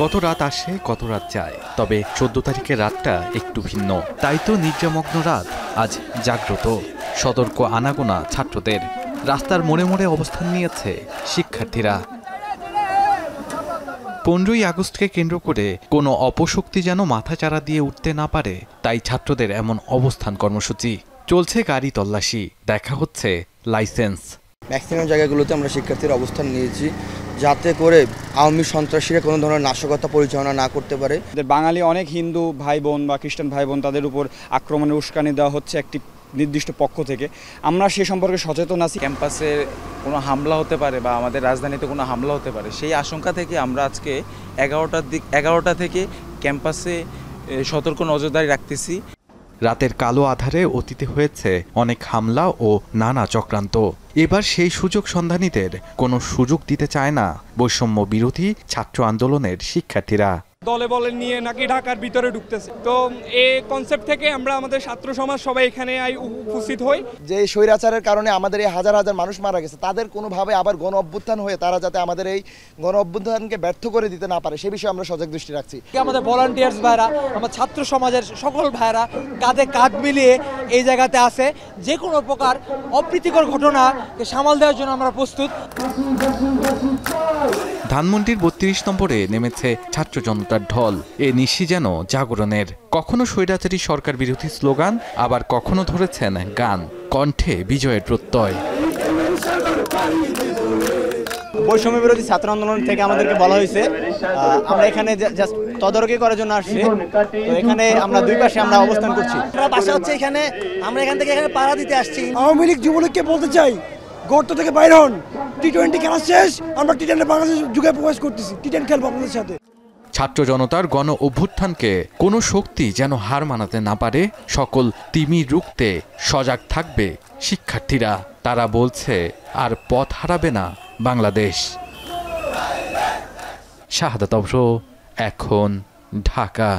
কত রাত আসে কত রাত যায়, তবে 14 তারিখের রাতটা একটু ভিন্ন। তাই তো নিদ্রামগ্ন রাত আজ জাগ্রত। সতর্ক আনাগোনা ছাত্রদের, রাস্তার মোড়ে মোড়ে অবস্থান নিয়েছে শিক্ষার্থীরা। 15ই আগস্টকে কেন্দ্র করে কোনো অপশক্তি যেন মাথাচাড়া দিয়ে উঠতে না পারে, তাই ছাত্রদের এমন অবস্থান কর্মসূচি চলছে। গাড়ি তল্লাশি, দেখা হচ্ছে লাইসেন্স। ম্যাক্সিমাম জায়গাগুলোতে আমরা শিক্ষার্থীর অবস্থান নিয়েছি, যাতে করে আওয়ামী সন্ত্রাসীরা কোনো ধরনের নাশকতা পরিচালনা না করতে পারে। বাঙালি অনেক হিন্দু ভাই বোন বা খ্রিস্টান ভাই বোন, তাদের উপর আক্রমণের উস্কানি দেওয়া হচ্ছে একটি নির্দিষ্ট পক্ষ থেকে। আমরা সে সম্পর্কে সচেতন আছি। ক্যাম্পাসে কোনো হামলা হতে পারে বা আমাদের রাজধানীতে কোনো হামলা হতে পারে, সেই আশঙ্কা থেকে আমরা আজকে 11টা থেকে ক্যাম্পাসে সতর্ক নজরদারি রাখতেছি। রাতের কালো আধারে অতীতে হয়েছে অনেক হামলা ও নানা চক্রান্ত। এবার সেই সুযোগ সন্ধানীদের কোনো সুযোগ দিতে চায় না বৈষম্য বিরোধী ছাত্র আন্দোলনের শিক্ষার্থীরা। দলে বলে নিয়ে নাকি ঢাকার ভিতরে ঢুকতেছে, তো এই কনসেপ্ট থেকে আমরা আমাদের ছাত্র সমাজ সবাই এখানে উপস্থিত হই। যে স্বৈরাচারের কারণে আমাদের এই হাজার হাজার মানুষ মারা গেছে, তাদের কোনোভাবে আবার গণ অভ্যুত্থান হয়ে তারা যাতে আমাদের এই গণ অভ্যুত্থানকে ব্যর্থ করে দিতে না পারে, সে বিষয়ে আমরা সজাগ দৃষ্টি রাখছি। আমাদের ভলান্টিয়ার্স ভাইরা, আমার ছাত্র সমাজের সকল ভাইরা কাঁধে কাঁধ মিলিয়ে এই জায়গাতে আছে। যে কোনো প্রকার অপ্রীতিকর ঘটনাকে সামাল দেওয়ার জন্য আমরা প্রস্তুত। ধানমন্ডির 32 নম্বরে নেমেছে ছাত্র জনতার ঢল। এ নিশি যেন জাগরণের। কখনো স্বৈরাচারী সরকার বিরোধী স্লোগান, আবার কখনো ধরেছেন গান, কণ্ঠে বিজয়ের প্রত্যয়। বৈষম্য বিরোধী ছাত্র আন্দোলন থেকে আমাদেরকে বলা হয়েছে আমরা এখানে জাস্ট তদারকি করার জন্য আসছি। তো এখানে আমরা দুই পাশে আমরা অবস্থান করছি। বাসা হচ্ছে এখানে, আমরা এখান থেকে এখানে পাড়া দিতে আসছি। আওয়ামী লীগ যুবলীগকে বলতে চাই, গর্ত থেকে বাইরে হন। টি-20 খেলা শেষ, আমরা টি-10 বাংলাদেশ যুগে প্রবেশ করতেছি। টি-10 খেলবো আপনাদের সাথে। ছাত্র জনতার গণ অভ্যুত্থানকে কোনো শক্তি যেন হার মানাতে না পারে, সকল তিমির রুখতে সজাগ থাকবে শিক্ষার্থীরা। তারা বলছে আর পথ হারাবে না বাংলাদেশ। শাহাদাত অবশ্র, এখন ঢাকা।